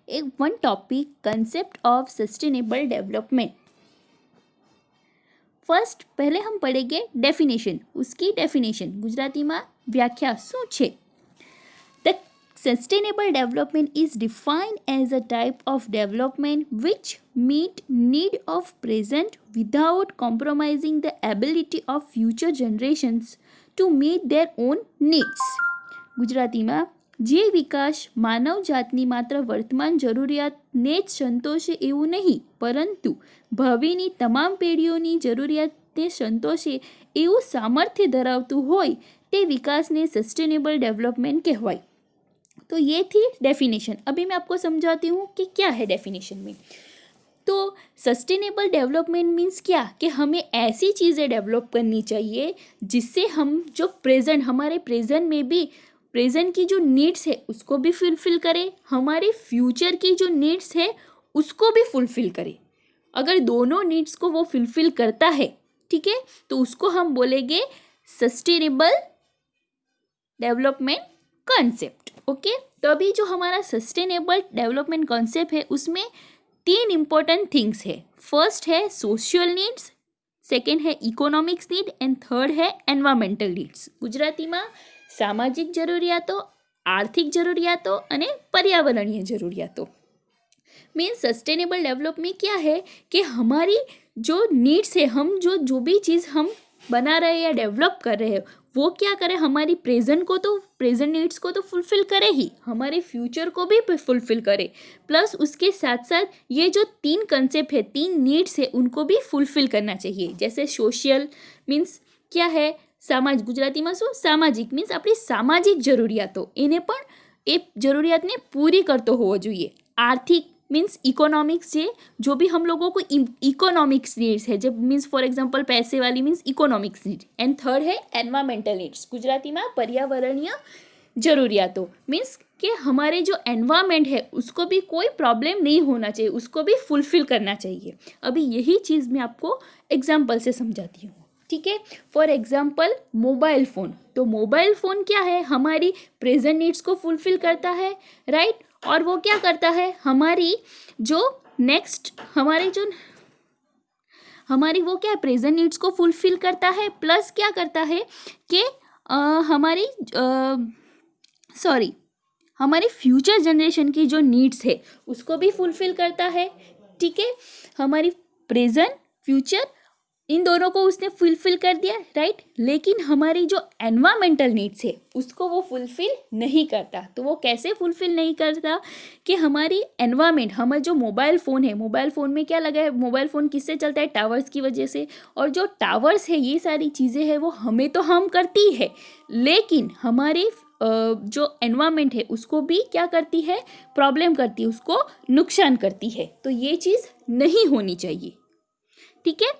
एक one topic concept of sustainable development. First પહેલે हम पढ़ेंगे डेफिनेशन। उसकी डेफिनेशन ગુજરાતીમાં વ્યાખ્યા શું છે? The sustainable development is defined as a type of development which meet need of present without compromising the ability of future generations to meet their own needs. ગુજરાતીમાં જે વિકાસ માનવ જાતની માત્ર વર્તમાન જરૂરિયાતને જ સંતોષે એવું નહીં, પરંતુ ભાવિની તમામ પેઢીઓની જરૂરિયાતને સંતોષે એવું સામર્થ્ય ધરાવતું હોય તે વિકાસને સસ્ટેનેબલ डेवलपमेंट કહેવાય। तो ये थी डेफिनेशन। अभी मैं आपको समझाती हूँ कि क्या है डेफिनेशन में। तो सस्टेनेबल डेवलपमेंट मीन्स क्या, कि हमें ऐसी चीज़ें डेवलप करनी चाहिए जिससे हम जो प्रेजेंट, हमारे प्रेजेंट में भी प्रेजेंट की जो नीड्स है उसको भी फुलफ़िल करे, हमारे फ्यूचर की जो नीड्स है उसको भी फुलफ़िल करे। अगर दोनों नीड्स को वो फुलफ़िल करता है, ठीक है, तो उसको हम बोलेंगे सस्टेनेबल डेवलपमेंट कॉन्सेप्ट। ओके, तो अभी जो हमारा सस्टेनेबल डेवलपमेंट कॉन्सेप्ट है उसमें 3 इम्पोर्टेंट थिंग्स है। फर्स्ट है सोशल नीड्स, सेकेंड है इकोनॉमिक्स नीड एंड थर्ड है एनवायरमेंटल नीड्स। गुजरातीમાં સામાજિક જરૂરિયાતો, આર્થિક જરૂરિયાતો અને पर्यावरणीय જરૂરિયાતો। मीन्स सस्टेनेबल डेवलपमेंट क्या है कि हमारी जो नीड्स है, हम जो भी चीज़ हम बना रहे हैं या डेवलप कर रहे हैं वो क्या करे, हमारी प्रेजेंट को तो प्रेजेंट नीड्स को तो फुलफ़िल करे ही, हमारे फ्यूचर को भी फुलफ़िल करे, प्लस उसके साथ साथ ये जो 3 कंसेप्ट है, 3 नीड्स है उनको भी फुलफ़िल करना चाहिए। जैसे सोशल मीन्स क्या है, સામાજિક, ગુજરાતીમાં શું, સામાજિક મીન્સ આપણી સામાજિક જરૂરિયાતો, એને પણ એ જરૂરિયાતને પૂરી કરતો હોવો જોઈએ। આર્થિક मीन्स इकोनॉमिक्स है, जो भी हम लोगों को इकोनॉमिक्स नीड्स है, जब मीन्स फॉर एग्जांपल पैसे वाली means economics need. And third है एनवायरमेंटल नीड्स, गुजराती में पर्यावरणीय जरूरियातों, मीन्स कि हमारे जो एनवायरमेंट है उसको भी कोई प्रॉब्लम नहीं होना चाहिए, उसको भी फुलफ़िल करना चाहिए। अभी यही चीज़ मैं आपको एग्जाम्पल से समझाती हूँ, ठीक है। फॉर एग्जाम्पल मोबाइल फ़ोन, तो मोबाइल फ़ोन क्या है, हमारी प्रेजेंट नीड्स को फुलफ़िल करता है, राइट। और वो क्या करता है, हमारी जो नेक्स्ट हमारी वो क्या है, प्रेजेंट नीड्स को फुलफ़िल करता है, प्लस क्या करता है कि हमारी फ्यूचर जनरेशन की जो नीड्स है उसको भी फुलफ़िल करता है, ठीक है। हमारी प्रेजेंट फ्यूचर इन दोनों को उसने फुलफ़िल कर दिया, राइट। लेकिन हमारी जो एनवायरमेंटल नीड्स है उसको वो फुलफ़िल नहीं करता। तो वो कैसे फुलफ़िल नहीं करता कि हमारी एनवायरमेंट, हमारा जो मोबाइल फ़ोन है, मोबाइल फ़ोन में क्या लगा है, मोबाइल फ़ोन किससे चलता है, टावर्स की वजह से। और जो टावर्स है, ये सारी चीज़ें हैं वो हमें तो हार्म करती है, लेकिन हमारे जो एनवायरमेंट है उसको भी क्या करती है, प्रॉब्लम करती है, उसको नुकसान करती है। तो ये चीज़ नहीं होनी चाहिए, ठीक है।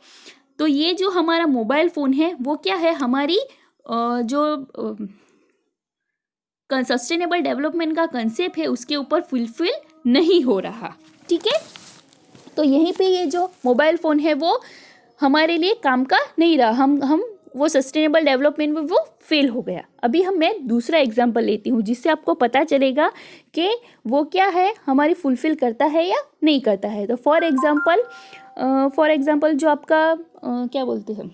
तो ये जो हमारा मोबाइल फ़ोन है वो क्या है, हमारी जो सस्टेनेबल डेवलपमेंट का कंसेप्ट है उसके ऊपर फुलफ़िल नहीं हो रहा, ठीक है। तो यहीं पे ये जो मोबाइल फ़ोन है वो हमारे लिए काम का नहीं रहा, हम वो सस्टेनेबल डेवलपमेंट में वो फेल हो गया। अभी मैं दूसरा एग्जांपल लेती हूँ जिससे आपको पता चलेगा कि वो क्या है, हमारी फुलफ़िल करता है या नहीं करता है। तो फॉर एग्जांपल जो आपका क्या बोलते हैं,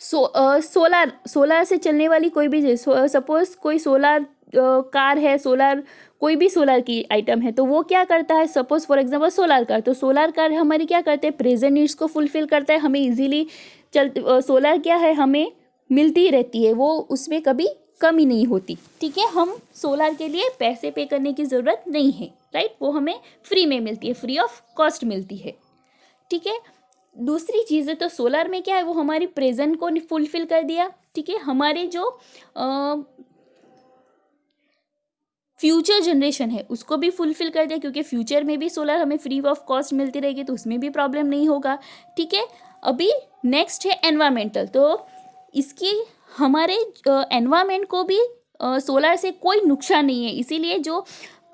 सोलार से चलने वाली कोई भी, सपोज कोई सोलार कार है, सोलार कोई भी सोलार की आइटम है, तो वो क्या करता है, suppose for example solar car, तो सोलार कार हमारी क्या करते हैं, प्रेजेंट नीड्स को फुलफ़िल करता है, हमें इजीली सोलार क्या है, हमें मिलती रहती है, वो उसमें कभी कमी नहीं होती, ठीक है। हम सोलार के लिए पैसे पे करने की ज़रूरत नहीं है, राइट, वो हमें फ्री में मिलती है, फ्री ऑफ कॉस्ट मिलती है, ठीक है। दूसरी चीज़ है, तो सोलार में क्या है, वो हमारी प्रेजेंट को फुलफ़िल कर दिया, ठीक है। हमारे जो फ्यूचर जनरेशन है उसको भी फुलफ़िल कर दिया, क्योंकि फ्यूचर में भी सोलर हमें फ्री ऑफ कॉस्ट मिलती रहेगी, तो उसमें भी प्रॉब्लम नहीं होगा, ठीक है। अभी नेक्स्ट है एनवायरमेंटल, तो इसकी हमारे एनवायरमेंट को भी सोलर से कोई नुकसान नहीं है, इसीलिए जो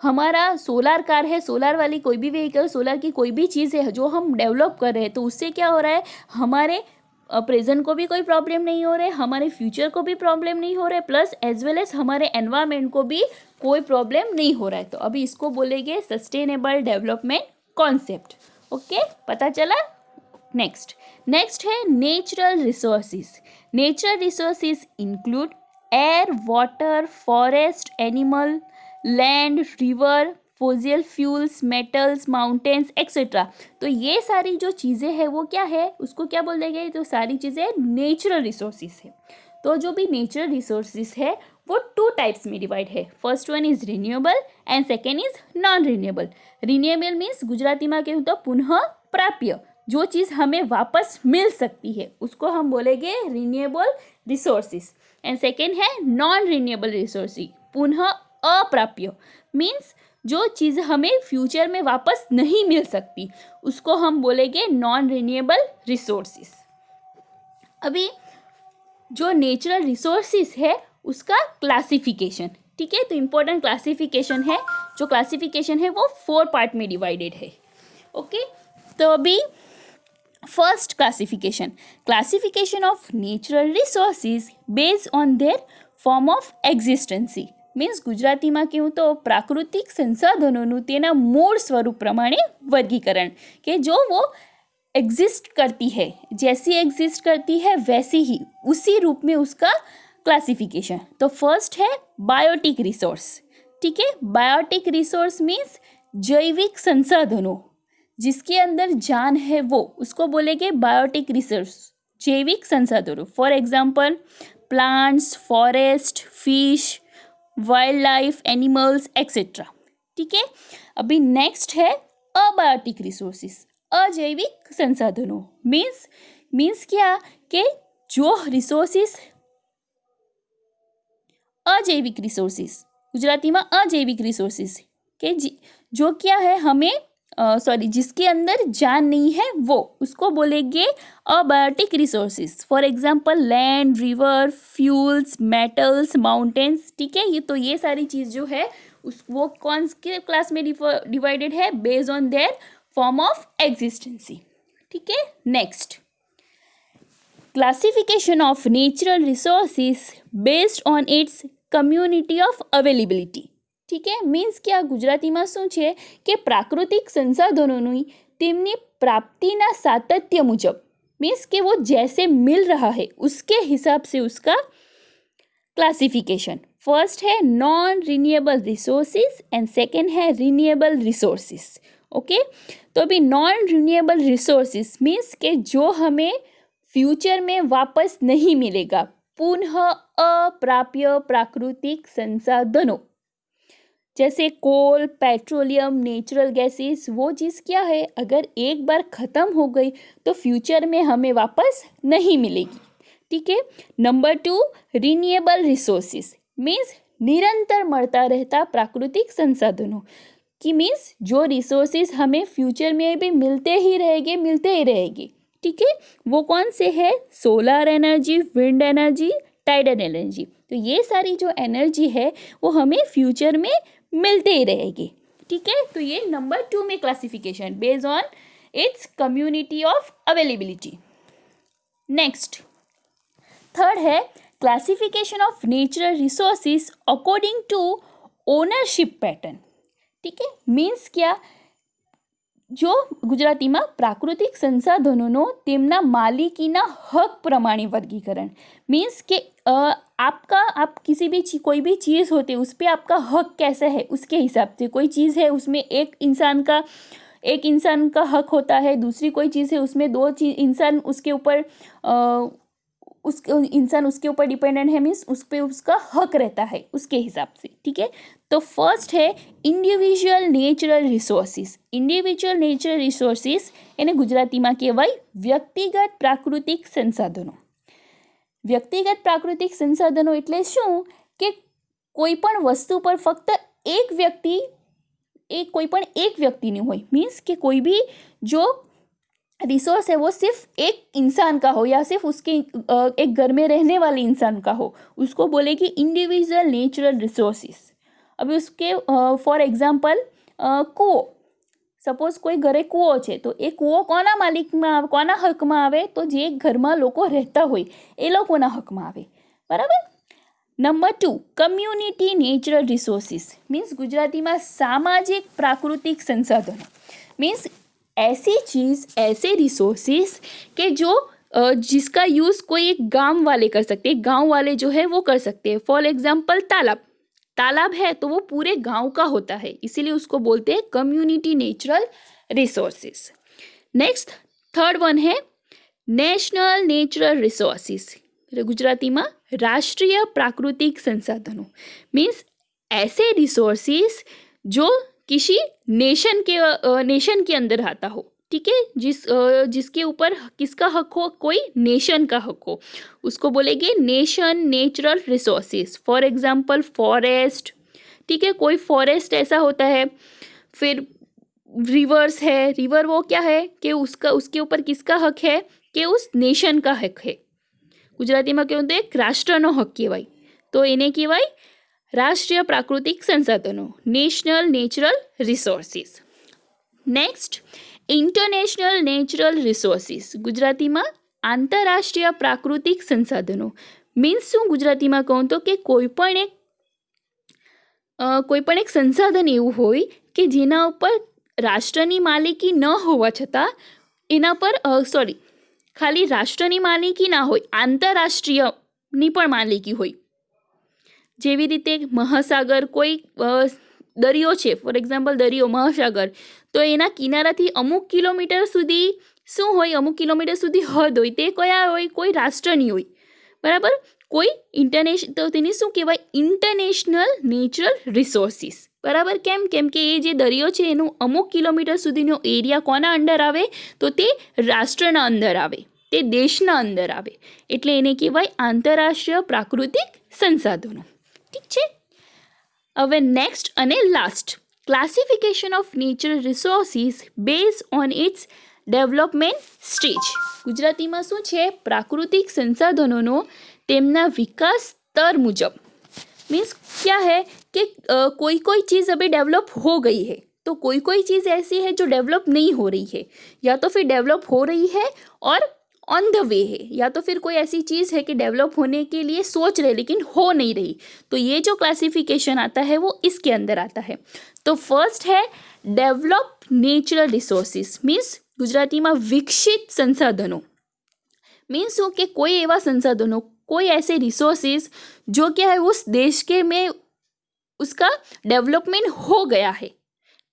हमारा सोलर कार है, सोलर वाली कोई भी व्हीकल, सोलर की कोई भी चीज़ है जो हम डेवलप कर रहे हैं, तो उससे क्या हो रहा है, हमारे प्रेजेंट को भी कोई प्रॉब्लम नहीं हो रहा है, हमारे फ्यूचर को भी प्रॉब्लम नहीं हो रहा है, प्लस एज वेल एज हमारे एनवायरनमेंट को भी कोई प्रॉब्लम नहीं हो रहा है। तो अभी इसको बोलेंगे सस्टेनेबल डेवलपमेंट कॉन्सेप्ट। ओके, पता चला। नेक्स्ट है natural resources. Natural resources include air, water, forest, animal, land, river, fossil fuels, metals, mountains etcetera. तो ये सारी जो चीज़ें हैं वो क्या है, उसको क्या बोल देंगे, तो सारी चीज़ें नेचुरल रिसोर्सेज है। तो जो भी नेचुरल रिसोर्सेज है वो 2 टाइप्स में डिवाइड है। First one is renewable and second is non renewable. Renewable means Gujarati में कहूँ तो पुनः प्राप्य, जो चीज़ हमें वापस मिल सकती है उसको हम बोलेंगे रिन्यूएबल रिसोर्सेज। एंड सेकेंड है नॉन रिन्यूएबल रिसोर्सेज, पुनः अप्राप्य मीन्स जो चीज़ हमें फ्यूचर में वापस नहीं मिल सकती उसको हम बोलेंगे नॉन रिन्यूएबल रिसोर्सेज। अभी जो नेचुरल रिसोर्सेज है उसका क्लासिफिकेशन, ठीक है, तो इम्पोर्टेंट क्लासिफिकेशन है, जो क्लासिफिकेशन है वो 4 पार्ट में डिवाइडेड है। ओके, तो अभी first classification of natural resources based on their form of existency means ગુજરાતીમાં કહું તો પ્રાકૃતિક સંસાધનોનું તેના મૂળ સ્વરૂપ પ્રમાણે વર્ગીકરણ, કે જો वो एग्जिस्ट करती है, जैसी एग्जिस्ट करती है वैसी ही उसी रूप में उसका क्लासिफिकेशन। तो फर्स्ट है बायोटिक रिसोर्स, ठीक है। बायोटिक रिसोर्स मीन्स जैविक संसाधनों, जिसके अंदर जान है वो, उसको बोलेंगे बायोटिक रिसोर्स, जैविक संसाधनों। For example plants, forest, fish, wild life, animals etcetera, ठीक है। अभी नेक्स्ट है अबायोटिक रिसोर्सेज, अजैविक संसाधनों। मीन्स क्या कि जो रिसोर्सेज अजैविक रिसोर्सेज, गुजराती में अजैविक रिसोर्सेज के जो क्या है हमें जिसके अंदर जान नहीं है वो, उसको बोलेंगे abiotic resources. For example land, river, fuels, metals, mountains, ठीक है। ये सारी चीज़ जो है वो कौन के क्लास में डिवाइडेड है, based on their form of existency, ठीक है। Next classification of natural resources based on its community of availability, ठीक है। मीन्स क्या ગુજરાતીમાં શું છે કે પ્રાકૃતિક સંસાધનોની તેમની પ્રાપ્તિના સાતત્ય મુજબ, मीन्स कि वो जैसे मिल रहा है उसके हिसाब से उसका क्लासिफिकेशन। फर्स्ट है non renewable resources and second है रिन्यूएबल रिसोर्सेज। ओके, तो अभी नॉन रिन्यूएबल रिसोर्सेज मीन्स कि जो हमें फ्यूचर में वापस नहीं मिलेगा, पुनः अप्राप्य प्राकृतिक संसाधनों, जैसे कोल, पेट्रोलियम, नेचुरल गैसेस, वो चीज़ क्या है अगर एक बार ख़त्म हो गई तो फ्यूचर में हमें वापस नहीं मिलेगी, ठीक है। नंबर 2 रिन्यूएबल रिसोर्सेज मीन्स निरंतर મળતા रहता प्राकृतिक संसाधनों की, मीन्स जो रिसोर्सेज हमें फ्यूचर में भी मिलते ही रहेंगे, ठीक है। वो कौन से है, solar energy, wind energy, tidal energy. तो ये सारी जो एनर्जी है वो हमें फ्यूचर में मिलते ही रहेगी, ठीक है। तो ये नंबर 2 में classification based on its community of availability. Next third है classification of natural resources according to ownership pattern, ठीक है। मीन्स क्या, जो ગુજરાતીમાં પ્રાકૃતિક સંસાધનોનો તેમના માલિકીના હક પ્રમાણે વર્ગીકરણ, मीन्स कि आप किसी भी कोई भी चीज़ होती है उस पर आपका हक कैसा है उसके हिसाब से। कोई चीज़ है उसमें एक इंसान का हक होता है, दूसरी कोई चीज़ है उसमें 2 इंसान उसके ऊपर उसके ऊपर डिपेंडेंट है, मीन्स उस पर उसका हक रहता है उसके हिसाब से, ठीक है। तो फर्स्ट है individual natural resources. Individual natural resources એને ગુજરાતીમાં કહેવાય વ્યક્તિગત પ્રાકૃતિક સંસાધનો। વ્યક્તિગત પ્રાકૃતિક સંસાધનો એટલે શું કે કોઈ પણ વસ્તુ પર ફક્ત कोई पण एक व्यक्ति नहीं હોય, मीन्स कि कोई भी जो रिसोर्स है वो सिर्फ एक इंसान का हो या सिर्फ उसके एक घर में रहने वाले इंसान का हो, उसको बोलेगी इंडिविजुअल नेचुरल रिसोर्सेज। अभी उसके फॉर एग्जांपल कुओं, સપોઝ કોઈ ઘરે કૂવો છે તો એ કૂવો કોના માલિકમાં આવે, કોના હકમાં આવે? તો જે ઘરમાં લોકો રહેતા હોય એ લોકોના હકમાં આવે. બરાબર. Number 2, community natural resources means Gujarati में सामाजिक प्राकृतिक संसाधनों मीन्स ऐसी चीज़, ऐसे रिसोर्सिस कि जो जिसका यूज़ कोई एक गांव वाले कर सकते हैं, गांव वाले जो है वो कर सकते हैं. फॉर एग्जांपल तालाब है तो वो पूरे गांव का होता है, इसीलिए उसको बोलते हैं community natural resources. Next, third one है नेशनल नेचुरल रिसोर्सिस, गुजराती में राष्ट्रीय प्राकृतिक संसाधनों मीन्स ऐसे रिसोर्सिस जो किसी नेशन के अंदर आता हो. ठीक है, जिसके ऊपर किसका हक हो? कोई नेशन का हक हो, उसको बोलेंगे nation natural resources. For example forest. ठीक है, कोई फॉरेस्ट ऐसा होता है. फिर रिवर्स है, रिवर वो क्या है कि उसके ऊपर किसका हक है? कि उस नेशन का हक है. गुजराती में कहते हैं राष्ट्रनो हक कहेवाय, तो एने कहेवाय राष्ट्रीय प्राकृतिक संसाधनों, national natural resources. Next, international natural resources, Gujarati में आंतरराष्ट्रीय प्राकृतिक संसाधनों मीन्स शू? गुजराती में कहूँ तो कि कोईपण एक संसाधन एवं होय कि जेना उपर राष्ट्रनी मालिकी न होवा छतां एना पर खाली राष्ट्रनी मालिकी ना होय, आंतरराष्ट्रीयनी पण मालिकी होय. जेवी रीते महासागर, कोई दरियो छे, फॉर एक्जाम्पल दरियो महासागर, तो एना किनाराथी अमुक किलोमीटर सुधी शुं होय? अमुक किलोमीटर सुधी हद होय, ते कया होय? कोई राष्ट्रनी होय. बराबर. कोई इंटरनेशनल, तो तेने शुं कहेवाय? International natural resources. बराबर. केम के ए जे दरियो छे एनुं अमुक किलोमीटर सुधीनो एरिया कोना अंडर आवे? तो ते राष्ट्रना अंदर आवे, ते देशना अंदर आवे, एटले एने कहेवाय आंतरराष्ट्रीय प्राकृतिक संसाधनों. ठीक छे. હવે નેક્સ્ટ અને last, classification of natural resources base on it's development stage. ગુજરાતીમાં શું છે? પ્રાકૃતિક સંસાધનોનો તેમના વિકાસ સ્તર મુજબ. मीन्स क्या है कि कोई चीज़ अभी डेवलप हो गई है, तो कोई चीज़ ऐसी है जो डेवलप नहीं हो रही है, या तो फिर डेवलप हो रही है और ऑन द वे है, या तो फिर कोई ऐसी चीज़ है कि डेवलप होने के लिए सोच रहे लेकिन हो नहीं रही. तो ये जो क्लासिफिकेशन आता है वो इसके अंदर आता है. तो फर्स्ट है develop natural resources means Gujarati में विकसित संसाधनों. मीन्स हो कि कोई एवं संसाधनों, कोई ऐसे रिसोर्सिस जो क्या है उस देश के में उसका डेवलपमेंट हो गया है.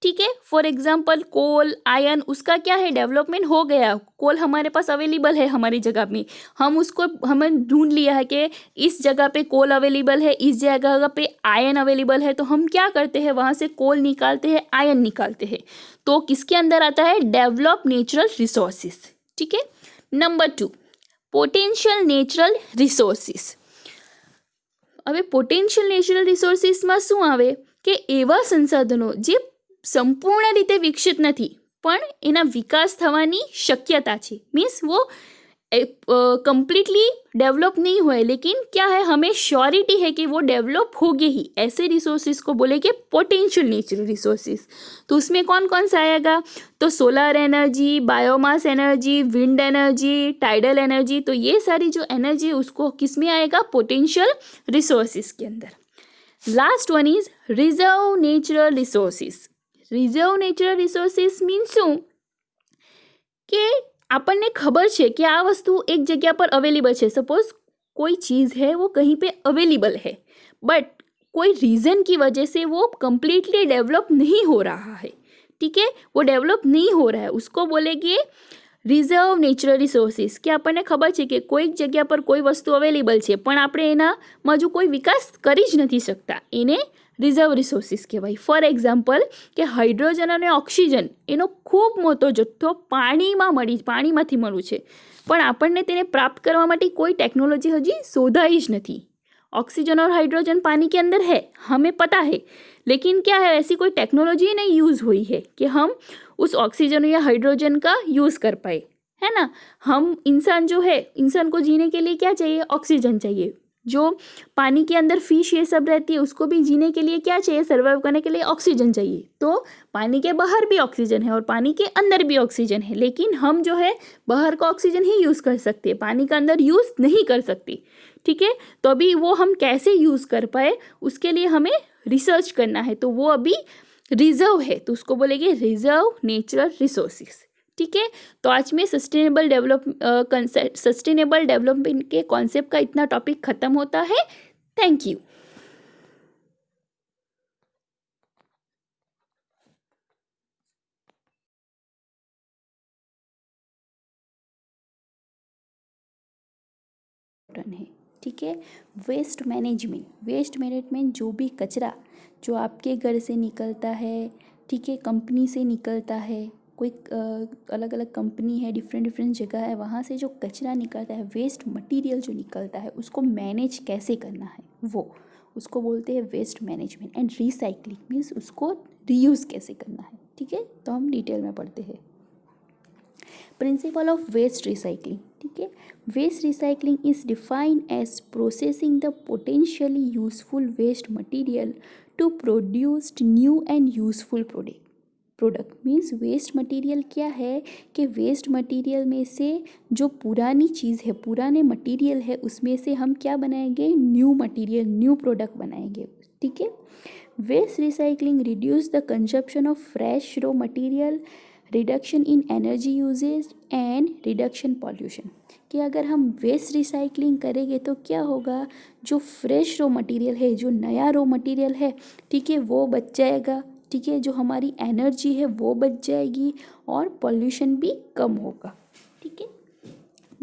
ठीक है, फॉर एग्जांपल कोल, आयरन, उसका क्या है? डेवलपमेंट हो गया. कोल हमारे पास अवेलेबल है हमारी जगह में, हमें ढूंढ लिया है कि इस जगह पे कोल अवेलेबल है, इस जगह पे आयरन अवेलेबल है, तो हम क्या करते हैं? वहाँ से कोल निकालते हैं, आयरन निकालते हैं. तो किसके अंदर आता है? Develop natural resources. ठीक है. Number 2, potential natural resources. હવે પોટેન્શિયલ નેચરલ રિસોર્સિસમાં શું આવે કે એવા સંસાધનો જે સંપૂર્ણ રીતે વિકસિત નથી પણ એના વિકાસ થવાની શક્યતા છે. मीन्स वो कंप्लीटली डेवलप नहीं हुए लेकिन क्या है, हमें श्योरिटी है कि वो डेवलप होगी ही. ऐसे रिसोर्सिस को बोलेंगे पोटेंशियल नेचुरल रिसोर्सिस. तो उसमें कौन कौन सा आएगा? तो solar energy, biomass energy, wind energy, tidal energy. तो ये सारी जो एनर्जी उसको किस में आएगा? पोटेंशियल रिसोर्सिस के अंदर. Last one is reserve natural resources. Reserve natural resources means શું કે આપણને ખબર છે कि આ વસ્તુ એક જગ્યા पर अवेलेबल है. सपोज कोई चीज़ है वो कहीं पे अवेलेबल है बट कोई रीज़न की वजह से वो कम्प्लीटली डेवलप नहीं हो रहा है. ठीक है, वो डेवलप नहीं हो रहा है, उसको बोलेंगे रिजर्व नेचुरल रिसोर्सिस. कि આપણને ખબર છે કે કોઈ જગ્યા પર કોઈ વસ્તુ અવેલેબલ છે પણ આપણે એના હજુ કોઈ વિકાસ કરી જ નથી શકતા, એને રિઝર્વ રિસોર્સિસ કહેવાય. ફોર એક્ઝામ્પલ કે હાઇડ્રોજન અને ઓક્સિજન એનો ખૂબ મોટો જથ્થો પાણીમાંથી મળ્યું છે પણ આપણને તેને પ્રાપ્ત કરવા માટે કોઈ ટેકનોલોજી હજી શોધાઈ જ નથી. ऑक्सीजन और हाइड्रोजन पानी के अंदर है, हमें पता है, लेकिन क्या है, ऐसी कोई टेक्नोलॉजी नहीं यूज़ हुई है कि हम उस ऑक्सीजन या हाइड्रोजन का यूज़ कर पाए, है ना. हम इंसान जो है, इंसान को जीने के लिए क्या चाहिए? ऑक्सीजन चाहिए. जो पानी के अंदर फिश ये सब रहती है उसको भी जीने के लिए क्या चाहिए, सर्वाइव करने के लिए ऑक्सीजन चाहिए। तो पानी के बाहर भी ऑक्सीजन है और पानी के अंदर भी ऑक्सीजन है, लेकिन हम जो है बाहर का ऑक्सीजन ही यूज़ कर सकते हैं, पानी का अंदर यूज़ नहीं कर सकते। ठीक है, तो अभी वो हम कैसे यूज़ कर पाए उसके लिए हमें रिसर्च करना है, तो वो अभी रिजर्व है, तो उसको बोलेंगे रिजर्व नेचुरल रिसोर्सेज। ठीक है, तो आज में सस्टेनेबल डेवलपमेंट के कॉन्सेप्ट का इतना टॉपिक खत्म होता है। Thank you. है, ठीक है। वेस्ट मैनेजमेंट जो भी कचरा जो आपके घर से निकलता है, ठीक है, कंपनी से निकलता है, कोई अलग अलग कंपनी है, डिफरेंट डिफरेंट जगह है, वहाँ से जो कचरा निकलता है, वेस्ट मटेरियल जो निकलता है, उसको मैनेज कैसे करना है, वो उसको बोलते हैं waste management. And recycling means उसको रीयूज़ कैसे करना है। ठीक है, तो हम डिटेल में पढ़ते हैं। प्रिंसिपल ऑफ वेस्ट रिसाइकलिंग, ठीक है। Waste recycling is defined as processing the potentially useful waste material to produce new and useful product. Means waste material क्या है कि वेस्ट मटेरियल में से जो पुरानी चीज़ है, पुराने मटेरियल है, उसमें से हम क्या बनाएंगे, न्यू मटेरियल, न्यू प्रोडक्ट बनाएंगे। ठीक है, waste recycling reduce the consumption of fresh raw material, reduction in energy usages and reduction pollution. कि अगर हम वेस्ट रिसाइकलिंग करेंगे तो क्या होगा, जो फ्रेश रॉ मटेरियल है, जो नया रॉ मटेरियल है, ठीक है, वो बच जाएगा। ठीक है, जो हमारी एनर्जी है वो बच जाएगी और पॉल्यूशन भी कम होगा। ठीक है,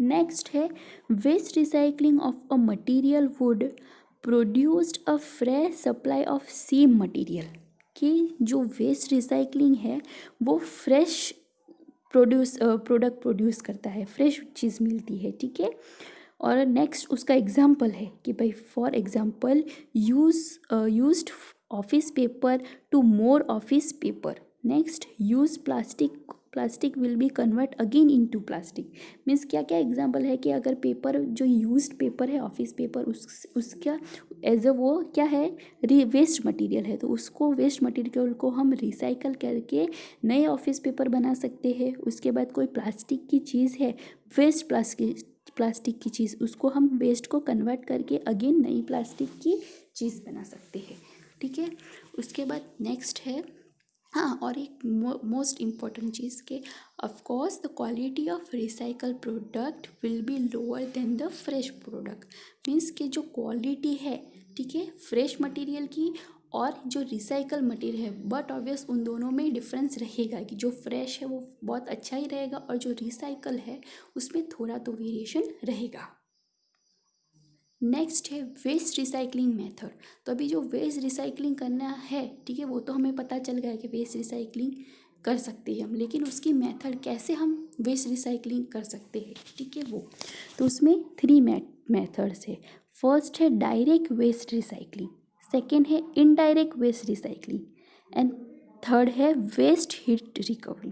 नेक्स्ट है waste recycling of a material would produced a fresh supply of same material. कि जो वेस्ट रिसाइकलिंग है वो फ्रेश प्रोडक्ट प्रोड्यूस करता है, फ्रेश चीज़ मिलती है। ठीक है, और नेक्स्ट उसका एग्जाम्पल है कि भाई for example used office paper two more office paper. Next use plastic will be convert again into plastic. Means क्या क्या एग्जाम्पल है कि अगर पेपर जो यूज्ड पेपर है, ऑफिस पेपर, उसका एज अ वो क्या है, वेस्ट मटेरियल है, तो उसको वेस्ट मटेरियल को हम रिसाइकल करके नए ऑफिस पेपर बना सकते हैं। उसके बाद कोई प्लास्टिक की चीज़ है, वेस्ट प्लास्टिक की चीज़, उसको हम वेस्ट को कन्वर्ट करके अगेन नई प्लास्टिक की चीज़ बना सकते हैं। ठीक है, उसके बाद नेक्स्ट है, हाँ, और एक मोस्ट इम्पॉर्टेंट चीज़ के of course the quality of recycle product will be lower than the fresh product. Means कि जो क्वालिटी है, ठीक है, फ्रेश मटेरियल की और जो रिसाइकल मटेरियल है, बट ऑब्वियस उन दोनों में डिफरेंस रहेगा कि जो फ्रेश है वो बहुत अच्छा ही रहेगा और जो रिसाइकल है उसमें थोड़ा तो वेरिएशन रहेगा। नेक्स्ट है वेस्ट रिसाइकलिंग मेथड। तो अभी जो वेस्ट रिसाइकलिंग करना है, ठीक है, वो तो हमें पता चल गया कि वेस्ट रिसाइकलिंग कर सकते हैं हम, लेकिन उसकी मेथड कैसे हम वेस्ट रिसाइकलिंग कर सकते हैं, ठीक है, वो तो उसमें 3 मेथड्स है। फर्स्ट है डायरेक्ट वेस्ट रिसाइकलिंग, सेकेंड है indirect waste recycling and third है वेस्ट हीट रिकवरी।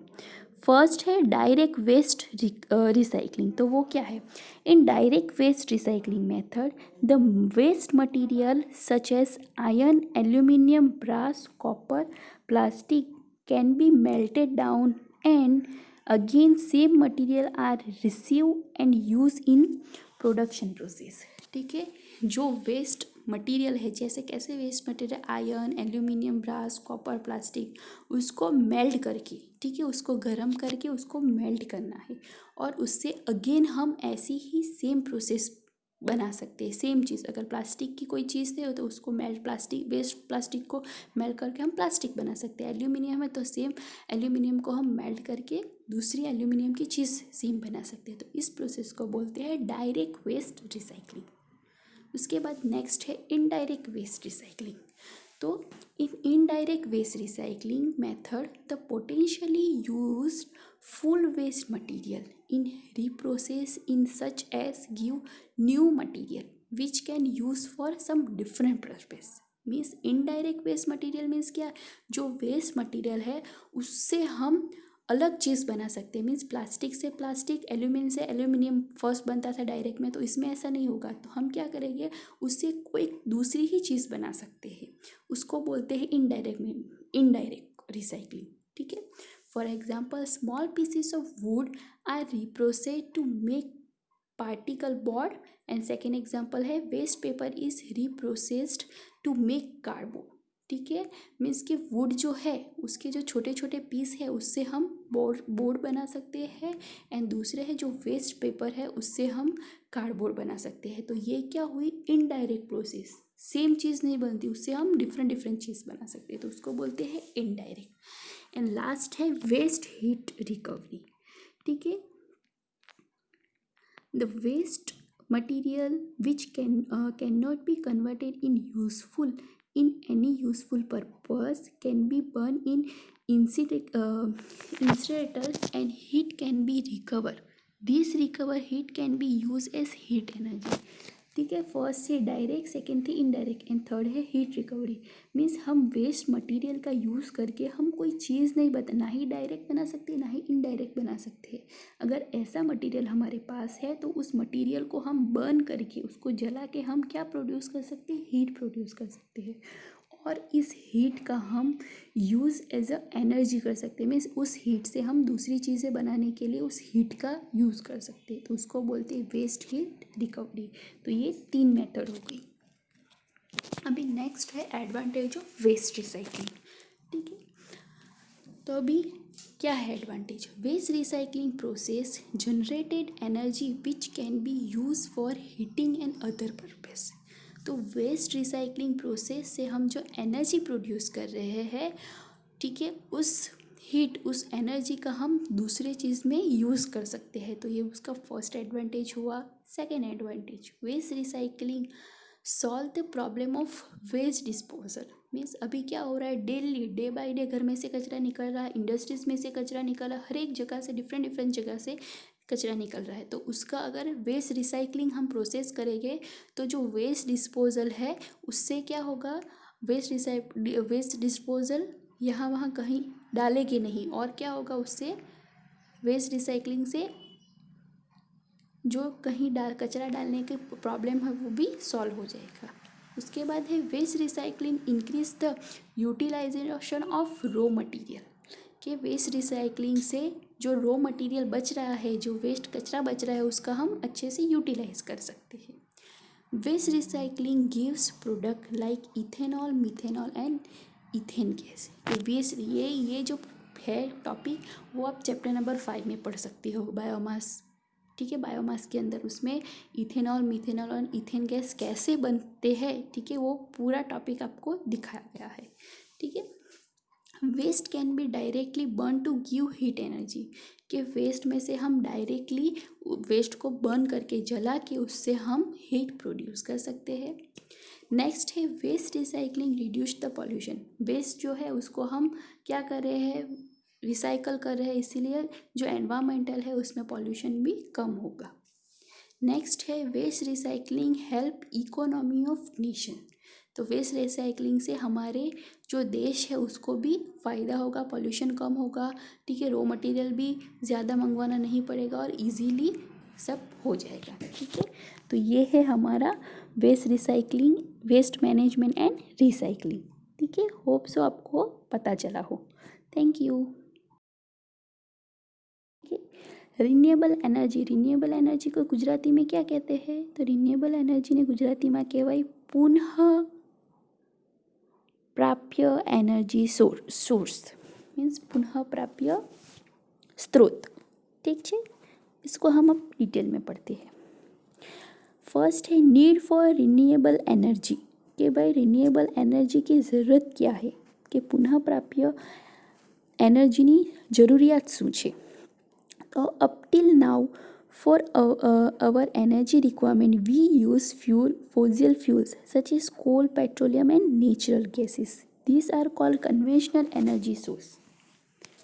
फर्स्ट है डायरेक्ट वेस्ट रिसाइकलिंग, तो वो क्या है, in direct waste recycling method the waste material such as iron, aluminium, brass, copper, plastic can be melted down and again same material are receive and use in production process. ठीक है, जो waste material है, जैसे कैसे waste material, iron, aluminium, brass, copper, plastic, उसको melt करके, ठीक है, उसको गर्म करके उसको मेल्ट करना है और उससे अगेन हम ऐसी ही सेम प्रोसेस बना सकते हैं। सेम चीज़, अगर प्लास्टिक की कोई चीज़ है तो उसको वेस्ट प्लास्टिक को मेल्ट करके हम प्लास्टिक बना सकते हैं। एल्यूमिनियम है तो सेम एल्यूमिनियम को हम मेल्ट करके दूसरी एल्यूमिनियम की चीज़ सेम बना सकते हैं। तो इस प्रोसेस को बोलते हैं डायरेक्ट वेस्ट रिसाइकलिंग। उसके बाद नेक्स्ट है इनडायरेक्ट वेस्ट रिसाइकलिंग। तो in indirect waste recycling method the potentially used full waste material in reprocess in such as give new material which can use for some different purpose। Means indirect waste material means क्या, जो waste material है उससे हम अलग चीज़ बना सकते हैं। Means plastic से प्लास्टिक, एल्यूमिनियम से एल्यूमिनियम फर्स्ट बनता था डायरेक्ट में, तो इसमें ऐसा नहीं होगा। तो हम क्या करेंगे, उससे कोई दूसरी ही चीज़ बना सकते हैं, उसको बोलते हैं इनडायरेक्ट रिसाइकलिंग। ठीक है। For example, small pieces of wood are reprocessed to make particle board, and second example है waste paper is reprocessed to make cardboard. ठीक है। मीन्स कि वुड जो है उसके जो छोटे छोटे पीस है उससे हम बोर्ड बना सकते हैं, एंड दूसरे है जो वेस्ट पेपर है उससे हम कार्डबोर्ड बना सकते हैं। तो ये क्या हुई, इनडायरेक्ट प्रोसेस, सेम चीज़ नहीं बनती, उससे हम डिफरेंट चीज़ बना सकते हैं, तो उसको बोलते हैं इनडायरेक्ट। एंड लास्ट है वेस्ट हीट रिकवरी। ठीक है। The waste material which cannot be converted in any useful purpose can be burned in incinerators, and heat can be recovered. This recovered heat can be used as heat energy. ठीक है। First है direct, second थी indirect, and third है heat recovery. Means हम waste material का use करके हम कोई चीज़ नहीं बना, ना ही डायरेक्ट बना सकते ना ही इनडायरेक्ट बना सकते हैं। अगर ऐसा मटेरियल हमारे पास है तो उस मटेरियल को हम बर्न करके, उसको जला के हम क्या प्रोड्यूस कर सकते हैं, हीट प्रोड्यूस कर सकते हैं, और इस हीट का हम यूज़ एज अ एनर्जी कर सकते हैं। मीन्स उस हीट से हम दूसरी चीज़ें बनाने के लिए उस हीट का यूज़ कर सकते हैं, तो उसको बोलते हैं वेस्ट हीट रिकवरी। तो ये 3 मेथड हो गई। अभी नेक्स्ट है एडवांटेज ऑफ वेस्ट रिसाइकलिंग। ठीक है। तो अभी क्या है advantage, waste recycling process generated energy which can be use for heating and other purpose. तो वेस्ट रिसाइकलिंग प्रोसेस से हम जो एनर्जी प्रोड्यूस कर रहे हैं, ठीक है, उस एनर्जी का हम दूसरे चीज़ में यूज़ कर सकते हैं। तो ये उसका फर्स्ट एडवांटेज हुआ। Second advantage, waste recycling solve the problem of waste disposal. Means अभी क्या हो रहा है, डेली डे बाय डे घर में से कचरा निकल रहा है, इंडस्ट्रीज में से कचरा निकल रहा है, हर एक जगह से डिफरेंट जगह से कचरा निकल रहा है। तो उसका अगर वेस्ट रिसाइकलिंग हम प्रोसेस करेंगे तो जो वेस्ट डिस्पोजल है उससे क्या होगा, वेस्ट डिस्पोजल यहाँ वहाँ कहीं डालेंगे नहीं, और क्या होगा उससे, वेस्ट रिसाइकलिंग से जो कहीं कचरा डालने की प्रॉब्लम है वो भी सॉल्व हो जाएगा। उसके बाद है waste recycling increase the utilization of raw material. कि वेस्ट रिसाइकलिंग से जो रॉ मटेरियल बच रहा है, जो वेस्ट कचरा बच रहा है, उसका हम अच्छे से यूटिलाइज कर सकते हैं। Waste recycling gives product like ethanol, methanol and ethane gas. Waste ये जो है टॉपिक वो आप चैप्टर नंबर 5 में पढ़ सकते हो, बायोमास। ठीक है। बायोमास के अंदर उसमें इथेनॉल, मिथेनॉल और इथेन गैस कैसे बनते हैं, ठीक है, वो पूरा टॉपिक आपको दिखाया गया है। ठीक है। Waste can be directly burn to give heat energy. कि वेस्ट में से हम डायरेक्टली वेस्ट को बर्न करके जला के उससे हम हीट प्रोड्यूस कर सकते हैं। नेक्स्ट है waste recycling reduce the pollution. Waste जो है उसको हम क्या कर रहे हैं, रिसाइकल कर रहे हैं, इसीलिए जो एनवायरमेंटल है उसमें पॉल्यूशन भी कम होगा। नेक्स्ट है waste recycling help economy of nation. तो वेस्ट रिसाइकलिंग से हमारे जो देश है उसको भी फ़ायदा होगा, पॉल्यूशन कम होगा। ठीक है। रॉ मटेरियल भी ज़्यादा मंगवाना नहीं पड़ेगा और इजीली सब हो जाएगा। ठीक है। तो ये है हमारा waste recycling, waste management and recycling. ठीक है। होप सो आपको पता चला हो। Thank you. रिन्यूएबल एनर्जी को गुजराती में क्या कहते हैं, तो रिन्यूएबल एनर्जी ने गुजराती में कहेवाय पुनः प्राप्य एनर्जी सोर्स। मीन्स पुनः प्राप्य स्रोत। ठीक है। इसको हम अब डिटेल में पढ़ते हैं। फर्स्ट है नीड फॉर रिन्यूएबल एनर्जी। कि भाई रिन्यूएबल एनर्जी की ज़रूरत क्या है, कि पुनः प्राप्य एनर्जीनी જરૂરિયાત શું છે। તો up till now for our energy requirement we use fossil fuels such as coal, petroleum and natural gases. These are called conventional energy source.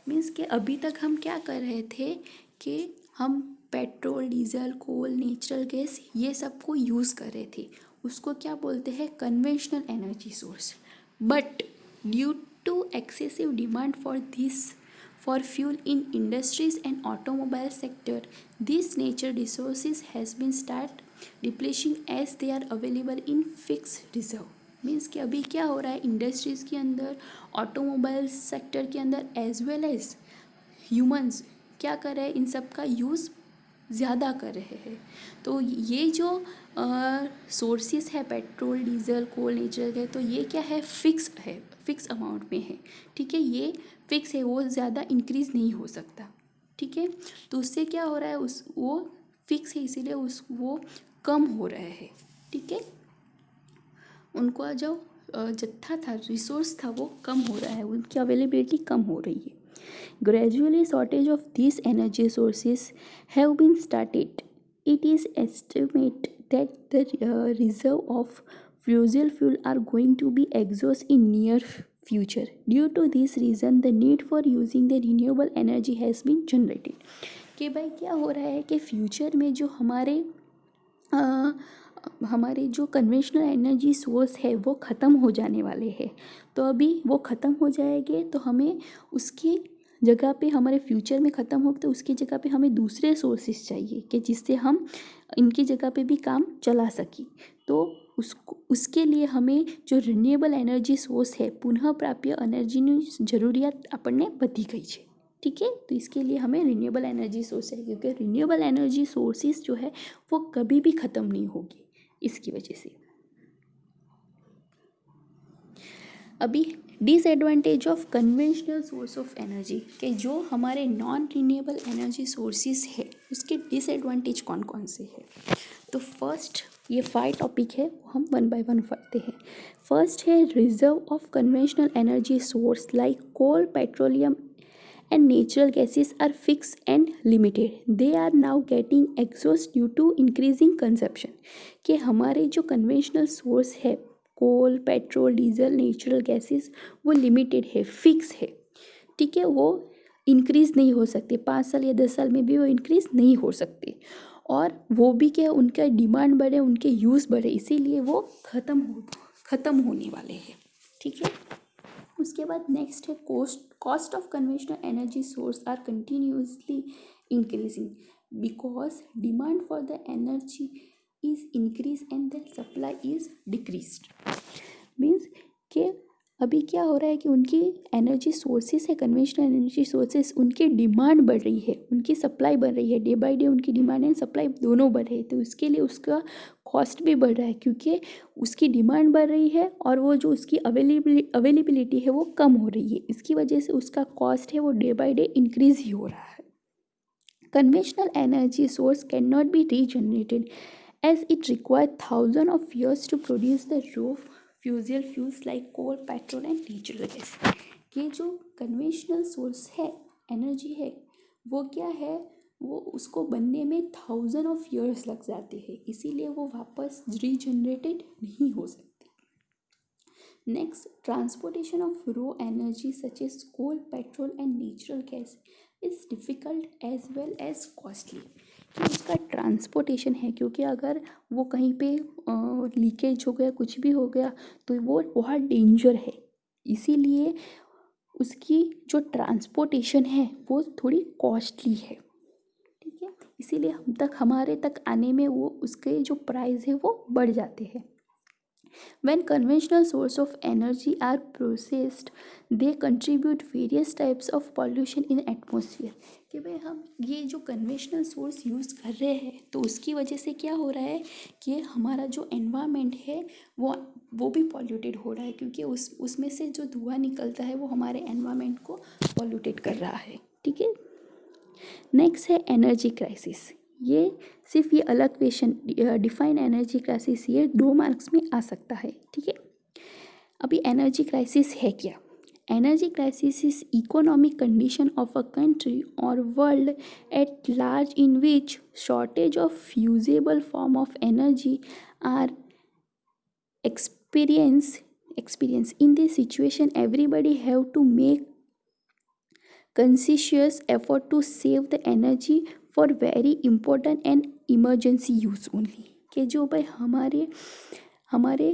Means कि अभी तक हम क्या कर रहे थे कि हम पेट्रोल, डीजल, कोल, नेचुरल गैस ये सब को यूज़ कर रहे थे, उसको क्या बोलते हैं, conventional energy source. But due to excessive demand for this For fuel in industries and automobile sector, these nature resources has been start depleting as they are available in fixed reserve. Means कि अभी क्या हो रहा है industries के अंदर, automobile sector के अंदर एज वेल एज ह्यूमंस क्या कर रहे हैं, इन सब का यूज़ ज़्यादा कर रहे हैं। तो ये जो सोर्सेस है पेट्रोल, डीजल, कोल, नेचुरल गैस, तो ये क्या है, फिक्स अमाउंट में है। ठीक है, ये फिक्स है, वो ज़्यादा इंक्रीज़ नहीं हो सकता। ठीक है, तो उससे क्या हो रहा है, वो फिक्स है इसीलिए वो कम हो रहा है। ठीक है, उनका जो जत्था था, रिसोर्स था, वो कम हो रहा है, उनकी अवेलेबिलिटी कम हो रही है। Gradually, shortage of these energy sources have been started. It is estimated that the reserve of fossil fuel are going to be exhausted in near future. Due to this reason, the need for using the renewable energy has been generated. कि भाई क्या हो रहा है कि future में जो हमारे जो कन्वेंशनल एनर्जी सोर्स है वो ख़त्म हो जाने वाले हैं। तो अभी वो ख़त्म हो जाएंगे तो हमें उसकी जगह पे, हमारे फ्यूचर में ख़त्म हो तो उसकी जगह पे हमें दूसरे सोर्सेस चाहिए कि जिससे हम इनकी जगह पे भी काम चला सकें। तो उसके लिए हमें जो रिन्यूएबल एनर्जी सोर्स है, पुनः प्राप्य एनर्जीની જરૂરિયાત આપણને વધી ગઈ છે। ठीक है, तो इसके लिए हमें रिन्यूएबल एनर्जी सोर्स है, क्योंकि रिन्यूएबल एनर्जी सोर्सेज जो है वो कभी भी ख़त्म नहीं होगी इसकी वजह से। अभी disadvantage of conventional source of energy, कि जो हमारे नॉन रिन्यूएबल एनर्जी सोर्सेज है उसके डिसएडवांटेज कौन कौन से है। तो फर्स्ट, ये 5 टॉपिक है, वो हम 1 बाय 1 पढ़ते हैं। फर्स्ट है reserve of conventional energy source like coal, petroleum and natural gases are fixed and limited. They are now getting exhausted due to increasing consumption. कि हमारे जो कन्वेंशनल सोर्स है, कोल, पेट्रोल, डीजल, नेचुरल गैसेस, वो limited है, fix है। ठीक है, वो इंक्रीज़ नहीं हो सकते, 5 साल या 10 साल में भी वो इंक्रीज़ नहीं हो सकते। और वो भी क्या, उनका डिमांड बढ़े, उनके यूज़ बढ़े, इसीलिए वो ख़त्म होने वाले हैं। ठीक है, उसके बाद नेक्स्ट है cost of conventional energy source are continuously increasing because demand for the energy is increase and the supply is decreased. Means कि अभी क्या हो रहा है कि उनकी एनर्जी सोर्सेस है, कन्वेंशनल एनर्जी सोर्सेस, उनकी डिमांड बढ़ रही है, उनकी सप्लाई बढ़ रही है, डे बाय डे उनकी डिमांड एंड सप्लाई दोनों बढ़ रही है। तो उसके लिए उसका कॉस्ट भी बढ़ रहा है, क्योंकि उसकी डिमांड बढ़ रही है और वो जो उसकी अवेलेबिलिटी है वो कम हो रही है। इसकी वजह से उसका कॉस्ट है वो डे बाय डे इंक्रीज ही हो रहा है। Conventional energy source can not be regenerated as it required thousands of years to produce the raw fossil fuels like coal, petrol and natural gas। ये जो कन्वेंशनल सोर्स है, energy है, वो क्या है, वो उसको बनने में 1000 ऑफ ईयर्स लग जाते हैं, इसीलिए वो वापस रीजनरेटेड नहीं हो सकती। Next, transportation of raw energy such as coal, petrol and natural gas is difficult as well as costly. कि उसका ट्रांसपोर्टेशन है, क्योंकि अगर वो कहीं पे लीकेज हो गया, कुछ भी हो गया, तो वो बहुत डेंजर है, इसीलिए उसकी जो ट्रांसपोर्टेशन है वो थोड़ी कॉस्टली है। ठीक है, इसीलिए हमारे तक आने में वो उसके जो प्राइस है वो बढ़ जाते हैं। When conventional source of energy are processed, they contribute various types of pollution in atmosphere। कि भाई हम ये जो कन्वेंशनल सोर्स यूज़ कर रहे हैं तो उसकी वजह से क्या हो रहा है कि हमारा जो एनवायरनमेंट है वो भी पॉल्यूटेड हो रहा है, क्योंकि उसमें से जो धुआं निकलता है वो हमारे एनवायरनमेंट को पॉल्यूटेड कर रहा है। ठीक है, नेक्स्ट है एनर्जी क्राइसिस। ये सिर्फ ये अलग क्वेश्चन, डिफाइन एनर्जी क्राइसिस, ये 2 मार्क्स में आ सकता है। ठीक है, अभी एनर्जी क्राइसिस है क्या। Energy crisis is economic condition of a country और world at large in which shortage of usable form of energy are experience. In this situation everybody have to make conscious effort to save the energy for very important and emergency use only। कि जो भाई हमारे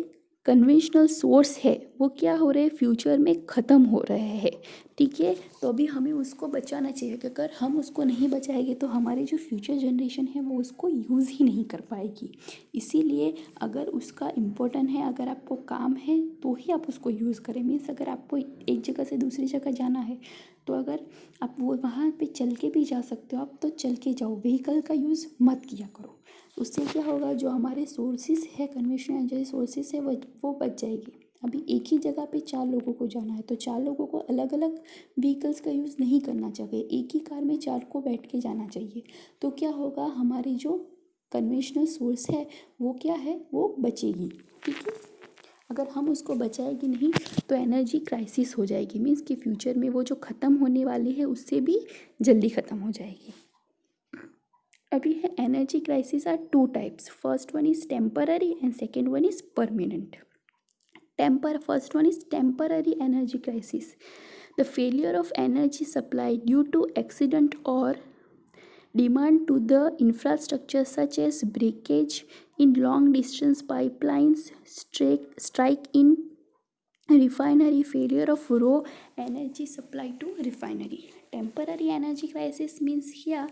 conventional source है वो क्या हो रहे हैं, फ्यूचर में ख़त्म हो रहे हैं, ठीक है। तो अभी हमें उसको बचाना चाहिए, कि अगर हम उसको नहीं बचाएंगे तो हमारी जो फ्यूचर जनरेशन है वो उसको यूज़ ही नहीं कर पाएगी। इसीलिए अगर उसका इम्पोर्टेंट है, अगर आपको काम है तो ही आप उसको यूज़ करें। मीन्स अगर आपको एक जगह से दूसरी जगह जाना है तो अगर आप वो वहाँ पे चल के भी जा सकते हो आप, तो चल के जाओ, व्हीकल का यूज़ मत किया करो। उससे क्या होगा, जो हमारे सोर्सेज है, कन्वेंशनल एनर्जी सोर्सेज है वो बच जाएगी। अभी एक ही जगह पे 4 लोगों को जाना है तो 4 लोगों को अलग अलग व्हीकल्स का यूज़ नहीं करना चाहिए, एक ही कार में 4 को बैठ के जाना चाहिए। तो क्या होगा, हमारी जो कन्वेंशनल सोर्स है वो क्या है, वो बचेगी, ठीक है। अगर हम उसको बचाएंगे नहीं तो एनर्जी क्राइसिस हो जाएगी। मीन्स कि फ्यूचर में वो जो ख़त्म होने वाली है उससे भी जल्दी ख़त्म हो जाएगी। अभी है energy crisis are 2 types, first one is temporary and second one is permanent. First one is temporary energy crisis, the failure of energy supply due to accident or demand to the infrastructure such as breakage in long distance pipelines, strike in refinery, failure of raw energy supply to refinery. Temporary energy crisis means here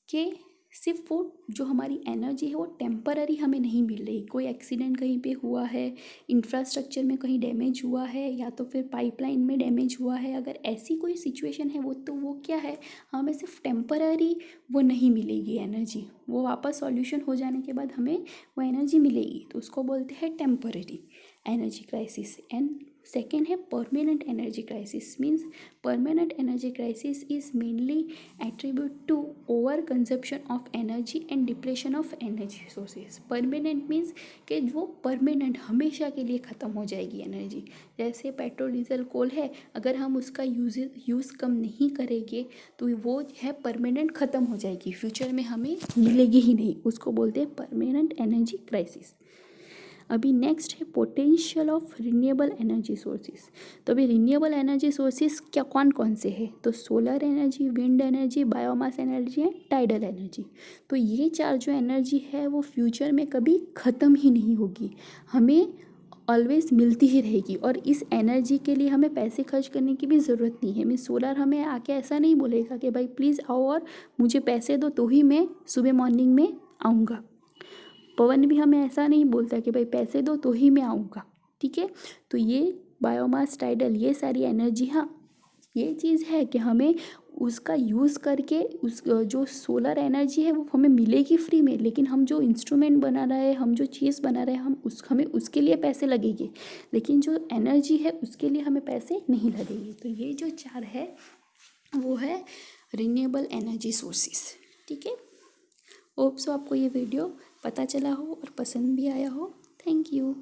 कि सिर्फ वो जो हमारी energy है वो temporary हमें नहीं मिल रही, कोई एक्सीडेंट कहीं पे हुआ है, इंफ्रास्ट्रक्चर में कहीं डैमेज हुआ है, या तो फिर पाइपलाइन में डैमेज हुआ है, अगर ऐसी कोई सिचुएशन है वो, तो वो क्या है, हमें सिर्फ टेम्पररी वो नहीं मिलेगी एनर्जी, वो वापस सॉल्यूशन हो जाने के बाद हमें वो एनर्जी मिलेगी, तो उसको बोलते हैं temporary energy crisis. And second है permanent energy crisis. Means permanent energy crisis is mainly attribute to over consumption of energy and depletion of energy sources. Permanent means कि वो परमानेंट हमेशा के लिए ख़त्म हो जाएगी एनर्जी। जैसे पेट्रोल डीजल कोल है, अगर हम उसका यूज़ कम नहीं करेंगे तो वो है परमानेंट ख़त्म हो जाएगी, फ्यूचर में हमें मिलेगी ही नहीं, उसको बोलते हैं परमानेंट एनर्जी क्राइसिस। अभी नेक्स्ट है potential of renewable energy sources. तो अभी रिन्यूएबल एनर्जी सोर्सेज क्या कौन कौन से हैं, तो solar energy, wind energy, biomass energy and tidal energy. तो ये 4 जो एनर्जी है वो फ्यूचर में कभी ख़त्म ही नहीं होगी, हमें ऑलवेज मिलती ही रहेगी, और इस एनर्जी के लिए हमें पैसे खर्च करने की भी ज़रूरत नहीं है। मीन्स सोलर हमें आके ऐसा नहीं बोलेगा कि भाई प्लीज़ आओ और मुझे पैसे दो तो ही मैं सुबह मॉर्निंग में आऊँगा। पवन भी हमें ऐसा नहीं बोलता कि भाई पैसे दो तो ही मैं आऊँगा, ठीक है। तो ये बायोमास, टाइडल, ये सारी एनर्जी, हाँ ये चीज़ है कि हमें उसका यूज़ करके उस जो सोलर एनर्जी है वो हमें मिलेगी फ्री में, लेकिन हम जो इंस्ट्रूमेंट बना रहे हैं, हम जो चीज़ बना रहे हैं, हमें उसके लिए पैसे लगेंगे, लेकिन जो एनर्जी है उसके लिए हमें पैसे नहीं लगेंगे। तो ये जो 4 है वो है रिन्यूएबल एनर्जी सोर्सेस, ठीक है। होप सो आपको ये वीडियो पता चला हो और पसंद भी आया हो। Thank you.